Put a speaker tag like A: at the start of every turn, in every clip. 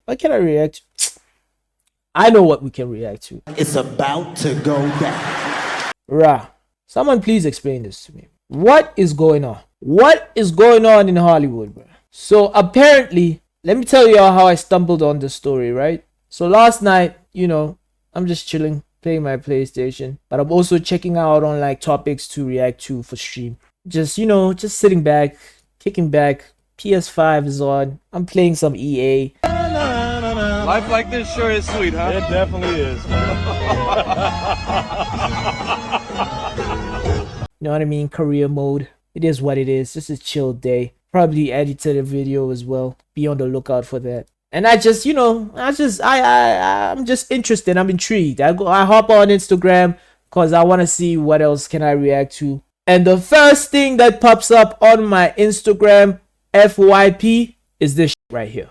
A: What can I react to? I know what we can react to.
B: It's about to go down.
A: Rah. Someone please explain this to me. What is going on? What is going on in Hollywood, bro? So apparently, let me tell y'all how I stumbled on this story, right? So last night, you know, I'm just chilling, playing my PlayStation, but I'm also checking out on like topics to react to for stream. Just, you know, just sitting back, kicking back. PS5 is on. I'm playing some EA.
C: Life like this sure is sweet, huh?
D: It definitely is.
A: You know what I mean? Career mode. It is what it is. This is a chill day. Probably edited a video as well. Be on the lookout for that. And I just, you know, I'm just interested. I'm intrigued. I hop on Instagram because I want to see what else can I react to. And the first thing that pops up on my Instagram FYP is this right here.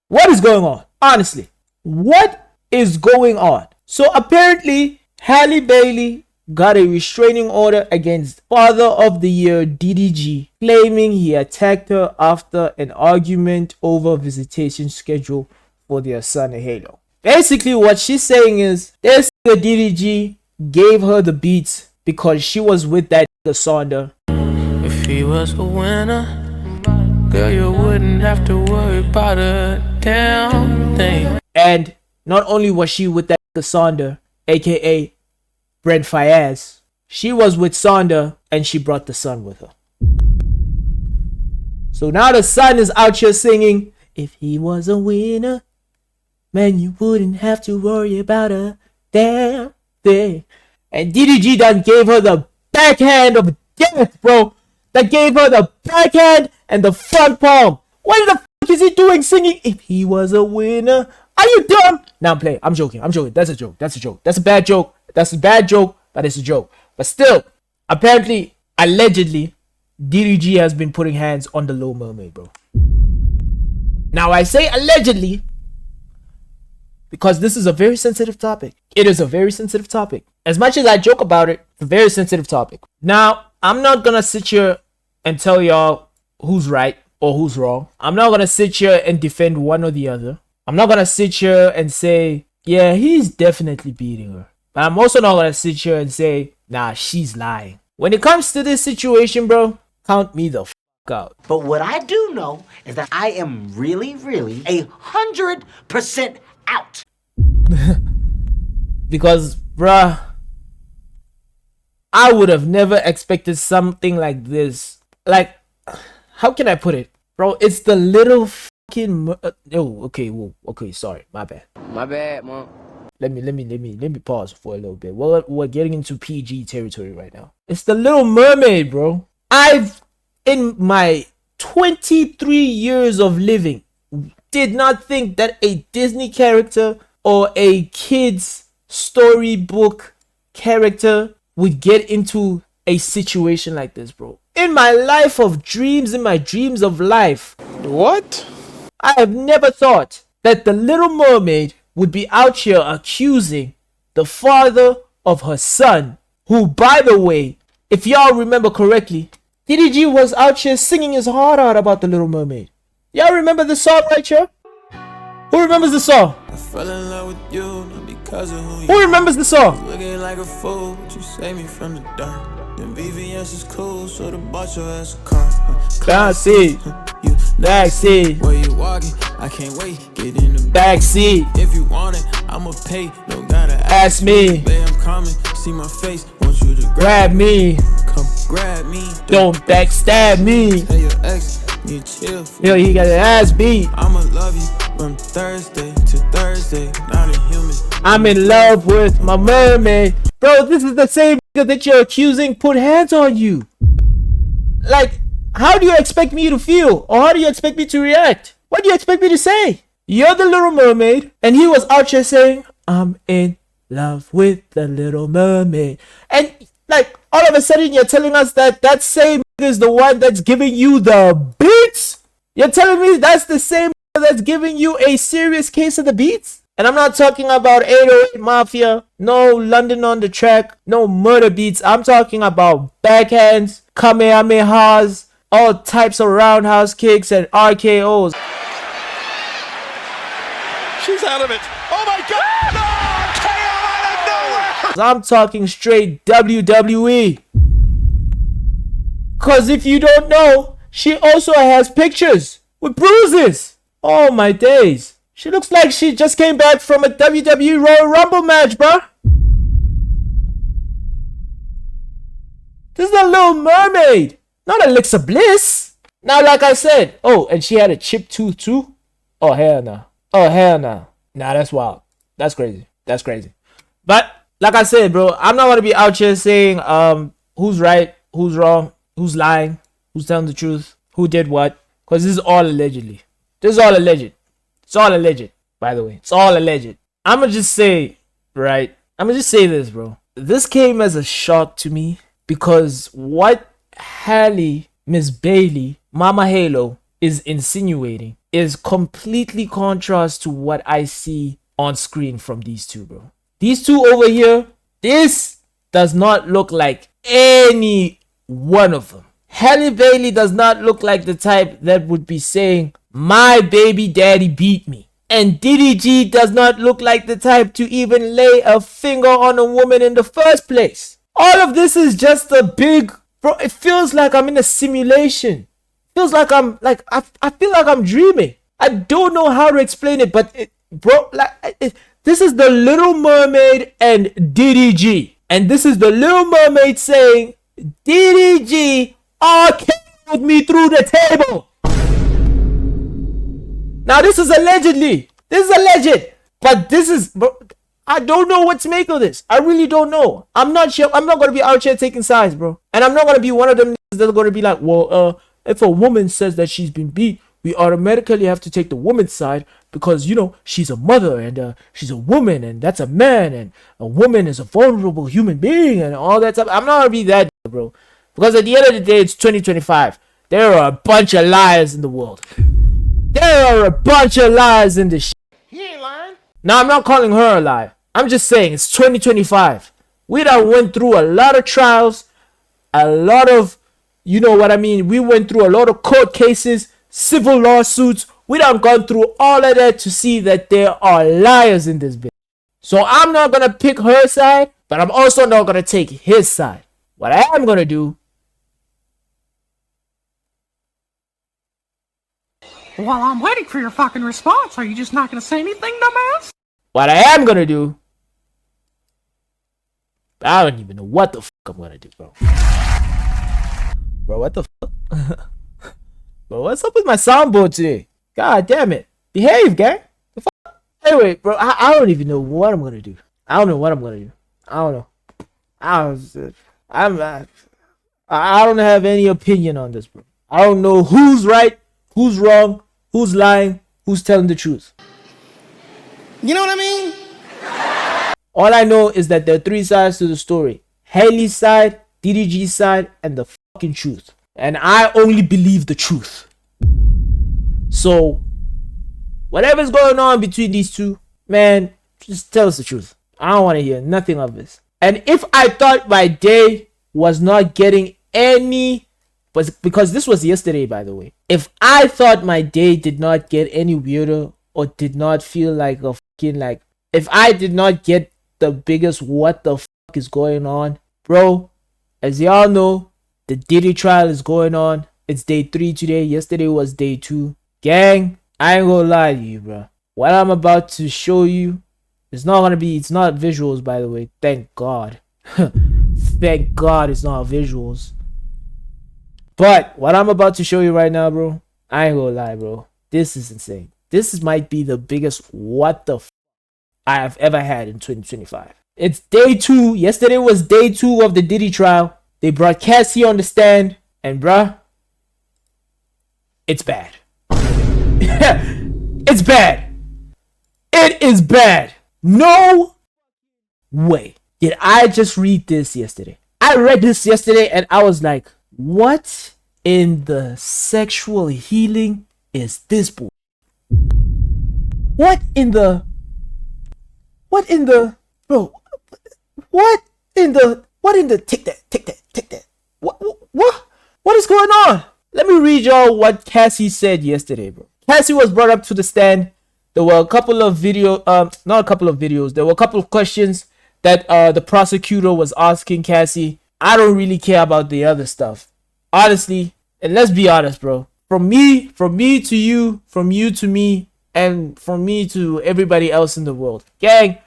A: What is going on? Honestly, what is going on? So apparently, Halle Bailey got a restraining order against Father of the Year DDG, claiming he attacked her after an argument over visitation schedule for their son Halo. Basically, what she's saying is this DDG gave her the beats because she was with that Sonder.
E: If he was a winner, girl, you wouldn't have to worry about a damn thing.
A: And not only was she with that Sonder, aka Brent Fayez, she was with Sonder and she brought the son with her. So now the son is out here singing, if he was a winner, man, you wouldn't have to worry about a damn thing. And DDG done gave her the backhand of death, bro. That gave her the backhand and the front palm. What the fuck is he doing singing, if he was a winner? Are you dumb? Now I'm playing. I'm joking. That's a joke. That's a bad joke. That's a bad joke, but it's a joke. But still, apparently, allegedly, DDG has been putting hands on the Little Mermaid, bro. Now I say allegedly because this is a very sensitive topic. It is a very sensitive topic. As much as I joke about it, it's a very sensitive topic. Now, I'm not gonna sit here and tell y'all who's right or who's wrong. I'm not gonna sit here and defend one or the other. I'm not gonna sit here and say, yeah, he's definitely beating her. But I'm also not gonna sit here and say, nah, she's lying. When it comes to this situation, bro, count me the out.
B: But what I do know is that I am really 100% out.
A: Because, bruh, I would have never expected something like this. Like, how can I put it? Bro, it's the little fucking... okay, sorry, my bad.
E: My bad, mom.
A: Let me pause for a little bit. We're getting into PG territory right now. It's the Little Mermaid, bro. In my 23 years of living, did not think that a Disney character or a kid's storybook character would get into a situation like this, bro. In my life of dreams, in my dreams of life,
C: What?
A: I have never thought that the Little Mermaid would be out here accusing the father of her son, who, by the way, if y'all remember correctly, DDG was out here singing his heart out about the Little Mermaid. Y'all remember the song right here? Who remembers the song?
E: I fell in love with you, not because of who
A: Who remembers the song?
E: looking like a fool, but you saved me from the dark. Then BVS is cool, so the bought your ass a car.
A: Classy.
E: You
A: Backseat.
E: where you walking? I can't wait. Get in the
A: Backseat.
E: If you want it, I'ma pay. Don't gotta
A: Ask me.
E: Babe, I'm coming. See my face. Want you to
A: Grab me.
E: Come grab me.
A: Don't backstab me.
E: Tell your ex, you chill.
A: Yo, he got an ass beat.
E: I'ma love you from Thursday to Thursday. Not a human.
A: I'm in love with my mermaid. Bro, this is the same nigga that you're accusing put hands on you. Like, how do you expect me to feel? Or how do you expect me to react? What do you expect me to say? You're the Little Mermaid, and he was out here saying, I'm in love with the Little Mermaid. And, like, all of a sudden you're telling us that that same nigga is the one that's giving you the beats? You're telling me that's the same nigga that's giving you a serious case of the beats? And I'm not talking about 808 Mafia, no London on the Track, no murder beats. I'm talking about backhands, kamehamehas, all types of roundhouse kicks and RKOs.
C: She's out of it. Oh my God! Oh, KO out of nowhere!
A: I'm talking straight WWE. Cause if you don't know, she also has pictures with bruises. Oh my days. She looks like she just came back from a WWE Royal Rumble match, bruh. This is a Little Mermaid, not Alexa Bliss. Now, like I said, oh, and she had a chipped tooth too? Oh, hell no. Oh, hell no. Nah, that's wild. That's crazy. That's crazy. But, like I said, bro, I'm not going to be out here saying who's right, who's wrong, who's lying, who's telling the truth, who did what. Because this is all allegedly. This is all alleged. It's all alleged, by the way. It's all alleged. I'm going to just say, right? I'm going to just say this, bro. This came as a shock to me because what Halle, Miss Bailey, Mama Halo is insinuating is completely contrast to what I see on screen from these two, bro. These two over here, this does not look like any one of them. Halle Bailey does not look like the type that would be saying, my baby daddy beat me. And DDG does not look like the type to even lay a finger on a woman in the first place. All of this is just a big, bro, it feels like I'm in a simulation. Feels like I feel like I'm dreaming. I don't know how to explain it, but this is the Little Mermaid and DDG. And this is the Little Mermaid saying, DDG came with me through the table. Now this is allegedly. This is alleged. But this is, bro, I don't know what to make of this. I really don't know. I'm not sure. I'm not going to be out here taking sides, bro. And I'm not going to be one of them that are going to be like, well, if a woman says that she's been beat, we automatically have to take the woman's side because, you know, she's a mother and she's a woman and that's a man and a woman is a vulnerable human being and all that stuff. I'm not going to be that, bro. Because at the end of the day, it's 2025. There are a bunch of liars in the world. There are a bunch of liars in this shit.
B: He ain't lying.
A: Now, I'm not calling her a lie. I'm just saying it's 2025. We done went through a lot of trials, a lot of, you know what I mean? We went through a lot of court cases, civil lawsuits. We done gone through all of that to see that there are liars in this bitch. So I'm not going to pick her side, but I'm also not going to take his side. What I am going to do,
D: While I'm waiting for your fucking response, are you just not gonna say anything, dumbass?
A: what I am going to do, I don't even know what the fuck I'm going to do, bro. Bro, what the fuck? Bro, what's up with my soundboard today? God damn it. Behave, gang. The fuck? Anyway, bro, I don't even know what I'm going to do. I don't know what I'm going to do. I don't know. I don't have any opinion on this, bro. I don't know who's right, who's wrong, who's lying, who's telling the truth.
B: You know what I mean?
A: All I know is that there are three sides to the story. Haley's side, DDG's side, and the fucking truth. And I only believe the truth. So, whatever's going on between these two, man, just tell us the truth. I don't want to hear nothing of this. And if I thought my day was not getting any, but because this was yesterday, by the way. If I thought my day did not get any weirder or did not feel like a fucking, like, if I did not get the biggest what the fuck is going on, bro, as y'all know, the Diddy trial is going on. It's day 3 today. Yesterday was day 2. Gang, I ain't gonna lie to you, bro. What I'm about to show you, it's not visuals, by the way. Thank God. Thank God it's not visuals. But what I'm about to show you right now, bro, I ain't gonna lie, bro. This is insane. Might be the biggest what the I have ever had in 2025. It's day 2. Yesterday was day 2 of the Diddy trial. They brought Cassie on the stand, and bruh, it's bad. It's bad. It is bad. No way did I just read this yesterday. I read this yesterday and I was like, what in the sexual healing is this bull? What in the bro? What in the take that? What is going on? Let read y'all what Cassie said yesterday, bro. Cassie was brought up to the stand. There were a couple of not a couple of videos. There were a couple of questions that the prosecutor was asking Cassie. I don't really care about the other stuff, honestly. And let's be honest, bro. From me to you, from you to me, and from me to everybody else in the world, gang.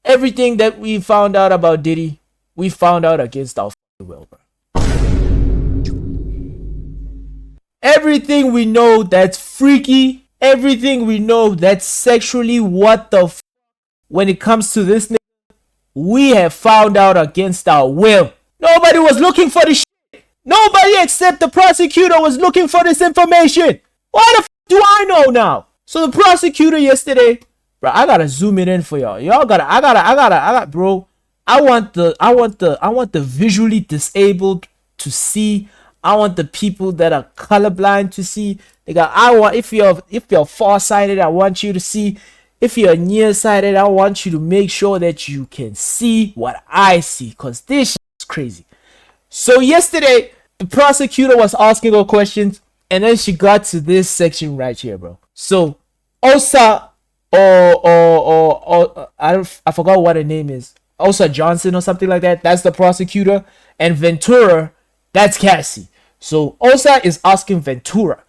A: Everything that we found out about Diddy, we found out against our will, bro. Everything we know that's freaky, everything we know that's sexually what the f, when it comes to this nigga, we have found out against our will. Nobody was looking for this shit. Nobody except the prosecutor was looking for this information. Why the f do I know now? So the prosecutor yesterday, bro, I gotta zoom it in for y'all. I gotta, bro. I want the visually disabled to see. I want the people that are colorblind to see. If you're farsighted, I want you to see. If you're nearsighted, I want you to make sure that you can see what I see, cause this shit is crazy. So yesterday, the prosecutor was asking her questions, and then she got to this section right here, bro. So Osa or I forgot what her name is. Osa Johnson or something like that. That's the prosecutor, and Ventura, that's Cassie. So Osa is asking Ventura.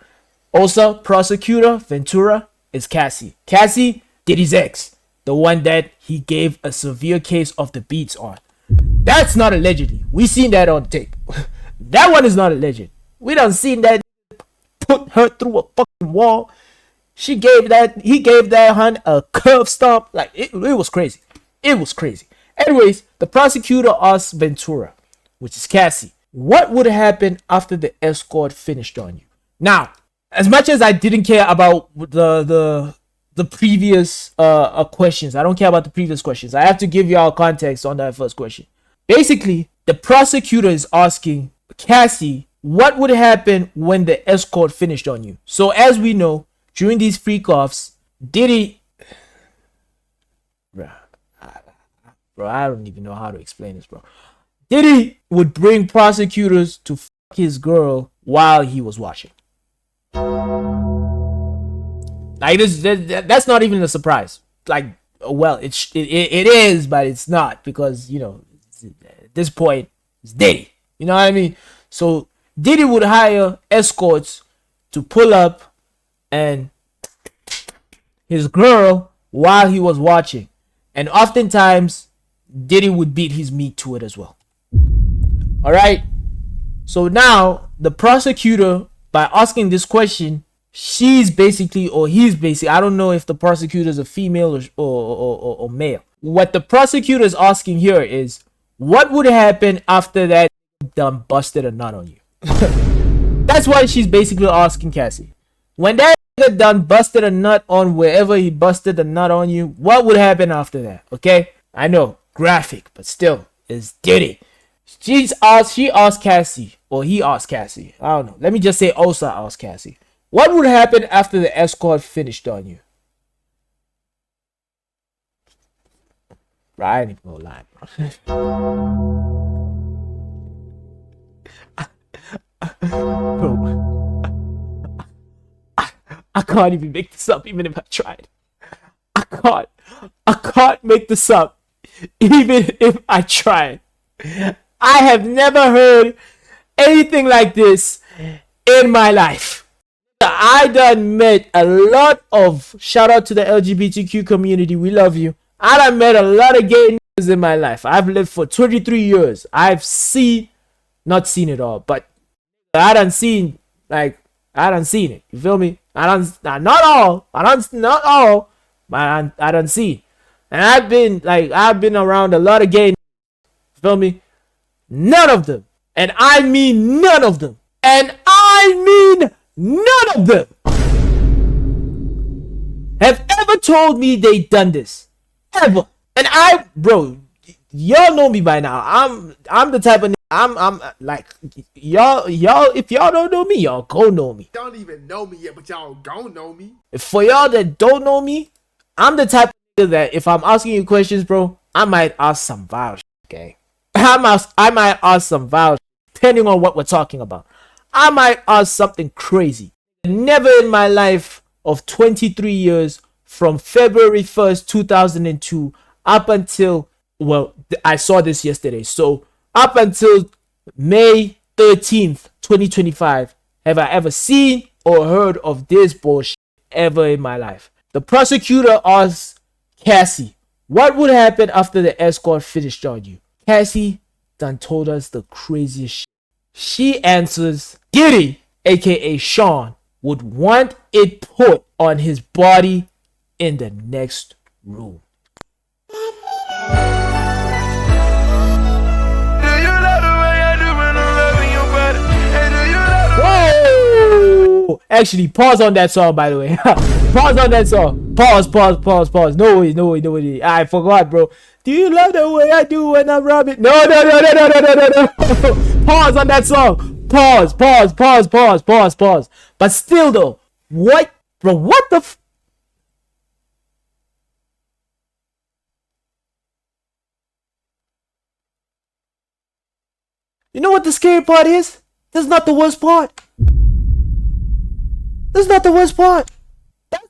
A: Osa, prosecutor. Ventura is Cassie. Cassie, Diddy's ex. The one that he gave a severe case of the beats on. That's not allegedly. We seen that on tape. That one is not alleged. We done seen that put her through a fucking wall. He gave that hun a curve stomp. Like, it was crazy. It was crazy. Anyways, the prosecutor asked Ventura, which is Cassie, what would happen after the escort finished on you? Now, as much as I didn't care about the previous questions, I don't care about the previous questions. I have to give y'all context on that first question. Basically, the prosecutor is asking Cassie, what would happen when the escort finished on you? So as we know, during these freak-offs, Diddy... Bro, I don't even know how to explain this, bro. Diddy would bring prosecutors to fuck his girl while he was watching. Like, that's not even a surprise. Like, well, it is, but it's not, because, you know, at this point, it's Diddy. You know what I mean? So Diddy would hire escorts to pull up and his girl while he was watching, and oftentimes Diddy would beat his meat to it as well. All right. So now the prosecutor, by asking this question, she's basically, or he's basically, I don't know if the prosecutor is a female or male. What the prosecutor is asking here is, what would happen after that done busted a nut on you? That's why she's basically asking Cassie. When that nigga done busted a nut on wherever he busted a nut on you, what would happen after that? Okay? I know, graphic, but still, it's Diddy. She asked Cassie, or he asked Cassie. I don't know. Let me just say Osa asked Cassie. What would happen after the escort finished on you? Bro, I ain't even gonna lie, bro. Bro, I can't even make this up, even if I tried. I can't make this up, even if I tried. I have never heard anything like this in my life. I done met a lot of, shout out to the LGBTQ community, we love you. I done met a lot of gay niggas in my life. I've lived for 23 years. I've not seen it all, but I done seen it. You feel me? Not all, but I done seen. And I've been around a lot of gay niggas. Feel me? None of them, and I mean none of them, and I mean none of them have ever told me they done this. Ever. And bro, y'all know me by now. I'm the type of I'm like, y'all, if y'all don't know me, y'all go know me.
B: Don't even know me yet, but y'all gon' know me.
A: For y'all that don't know me, I'm the type of nigga that if I'm asking you questions, bro, I might ask some vile shit, okay? I might ask some vile shit, depending on what we're talking about. I might ask something crazy. Never in my life of 23 years, from February 1st, 2002, up until, well, I saw this yesterday. So up until May 13th, 2025, have I ever seen or heard of this bullshit ever in my life. The prosecutor asked Cassie, what would happen after the escort finished on you? Cassie done told us the craziest shit. She answers, Diddy, aka Sean, would want it put on his body in the next room. Whoa! Actually, pause on that song, by the way. Pause on that song. Pause. No way. I forgot, bro. Do you love the way I do when I'm robbing? No. Pause on that song. Pause. But still, though, what, bro? What the? You know what the scary part is? That's not the worst part. That's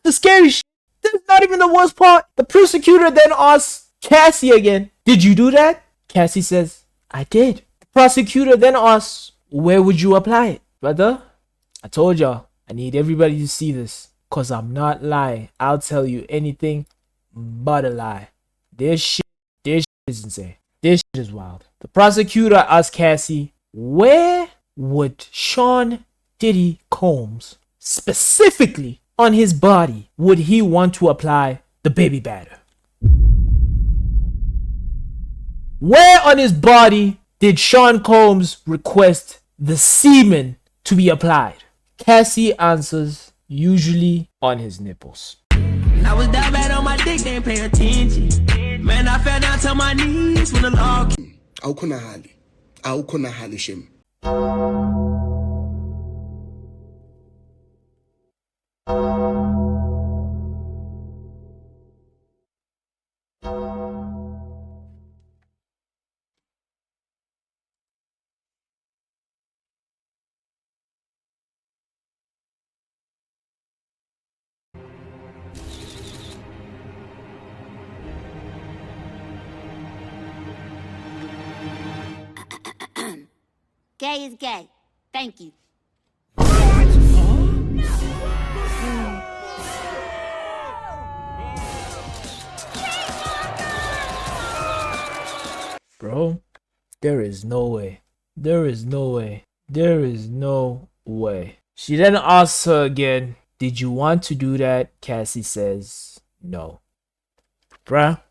A: the scary shit. That's not even the worst part. The prosecutor then asks Cassie again, did you do that? Cassie says, I did. The prosecutor then asks, where would you apply it? Brother, I told y'all, I need everybody to see this. Cause I'm not lying. I'll tell you anything but a lie. This shit is insane. This shit is wild. The prosecutor asked Cassie, where would Sean Diddy Combs, specifically on his body, would he want to apply the baby batter? Where on his body did Sean Combs request the semen to be applied? Cassie answers, usually on his nipples.
F: I was that bad on my dick, they ain't pay attention. Man, I fell down to my knees when the law came.
B: Awukona hali shem.
G: Gay is gay. Thank you.
A: Bro, there is no way. She then asks her again, did you want to do that? Cassie says, no. Bruh.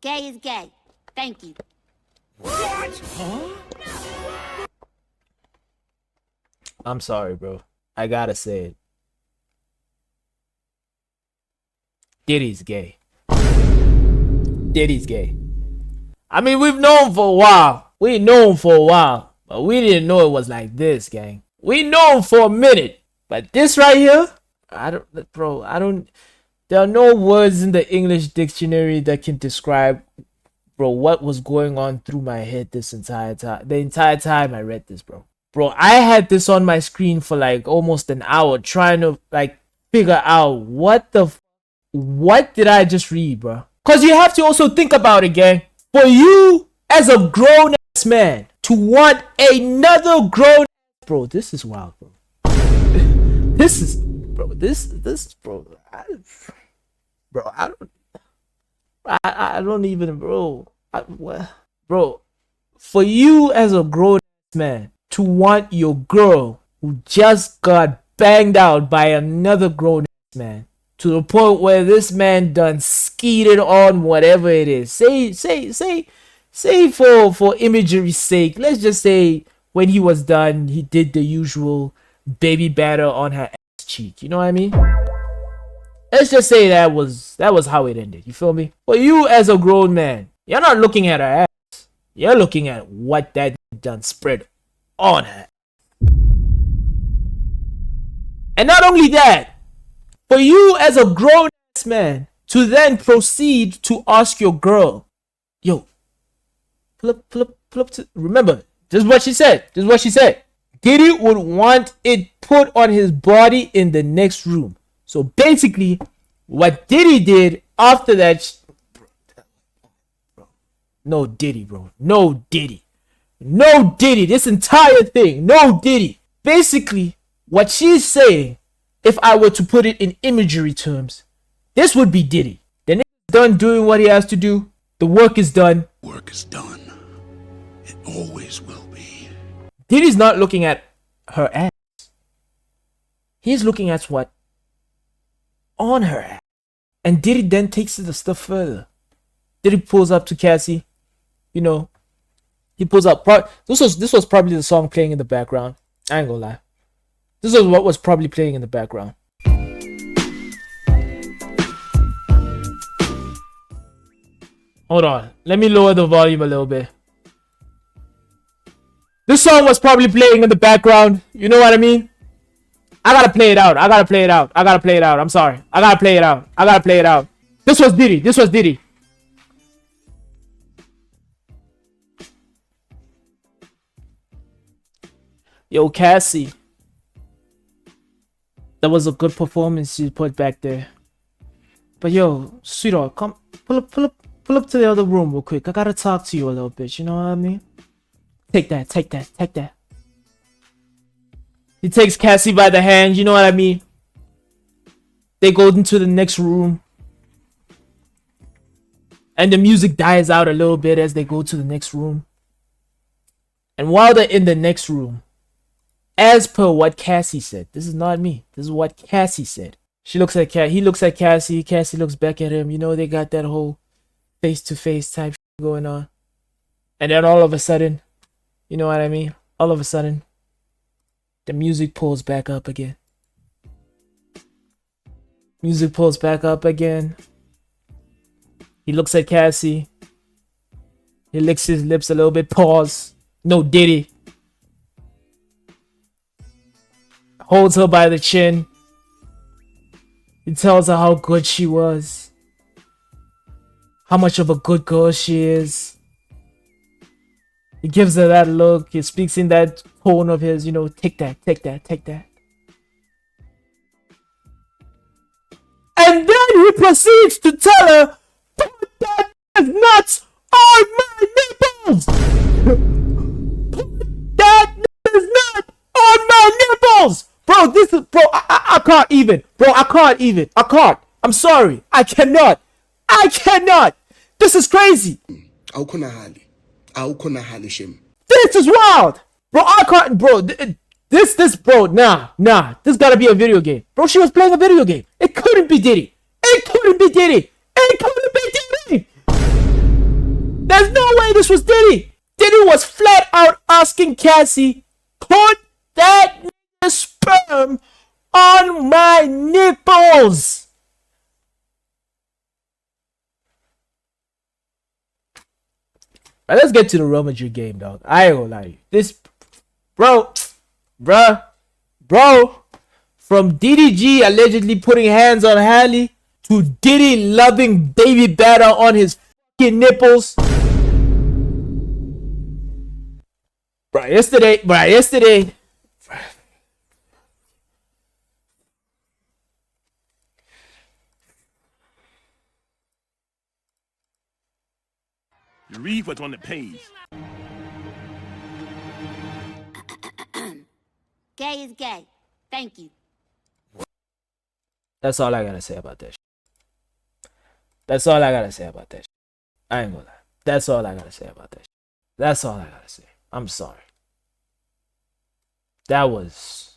G: Gay is gay. Thank you.
A: I'm sorry, bro. I gotta say it. Diddy's gay. I mean, we've known for a while. But we didn't know it was like this, gang. We know for a minute. But this right here, there are no words in the English dictionary that can describe, bro, what was going on through my head the entire time I read this, bro. Bro, I had this on my screen for like almost an hour trying to like figure out what did I just read, bro? Cause you have to also think about it, gang. For you as a grown ass man to want another grown, bro, this is wild, bro. I don't even, bro. Bro, for you as a grown ass man to want your girl who just got banged out by another grown ass man to the point where this man done skeeted on whatever it is. Say for imagery's sake, let's just say when he was done, he did the usual baby batter on her ass cheek. You know what I mean? Let's just say that was how it ended. You feel me? For you as a grown man, you're not looking at her ass. You're looking at what that done spread on her. And not only that, for you as a grown ass man, to then proceed to ask your girl, yo, pull up to, remember, this is what she said. This is what she said. Diddy would want it put on his body in the next room. So basically, what Diddy did after that, no Diddy, bro. No Diddy. No Diddy. This entire thing, no Diddy. Basically, what she's saying, if I were to put it in imagery terms, this would be Diddy. The nigga's done doing what he has to do. The work is done.
B: Work is done. It always will be.
A: Diddy's not looking at her ass. He's looking at what? On her ass. And Diddy then takes it a step further. Diddy pulls up to Cassie. You know, he pulls up. This was probably the song playing in the background. I ain't gonna lie. This is what was probably playing in the background. Hold on. Let me lower the volume a little bit. This song was probably playing in the background. You know what I mean? I gotta play it out. I gotta play it out. I gotta play it out. I'm sorry. I gotta play it out. I gotta play it out. This was Diddy. This was Diddy. Yo, Cassie. That was a good performance you put back there. But yo, sweetheart, come pull up to the other room real quick. I gotta talk to you a little bit. You know what I mean? Take that. He takes Cassie by the hand. You know what I mean? They go into the next room. And the music dies out a little bit as they go to the next room. And while they're in the next room, as per what Cassie said, this is not me. This is what Cassie said. She looks at he looks at Cassie. Cassie looks back at him. You know, they got that whole face-to-face type going on. And then all of a sudden, you know what I mean? All of a sudden, the music pulls back up again. Music pulls back up again. He looks at Cassie. He licks his lips a little bit. Pause. No Diddy. Holds her by the chin. He tells her how good she was. How much of a good girl she is. He gives her that look. He speaks in that tone of his, you know, take that. And then he proceeds to tell her, put that nuts on my nipples! Put that nut on my nipples! Bro, this is, bro, I can't even. Bro, I can't. I'm sorry. I cannot. This is crazy. This is wild. Bro, I can't, bro. Bro, nah. This gotta be a video game. Bro, she was playing a video game. It couldn't be Diddy. There's no way this was Diddy. Diddy was flat out asking Cassie, put that sperm on my nipples. Right, let's get to the Real Madrid game, dog. I ain't gonna lie to you. This, bro, from DDG allegedly putting hands on Halle to Diddy loving baby batter on his fucking nipples. Bro, yesterday.
C: You read what's on the page.
G: Gay is gay. Thank you.
A: That's all I gotta say about that. I ain't gonna lie. That's all I gotta say about that. That's all I gotta say. I'm sorry. That was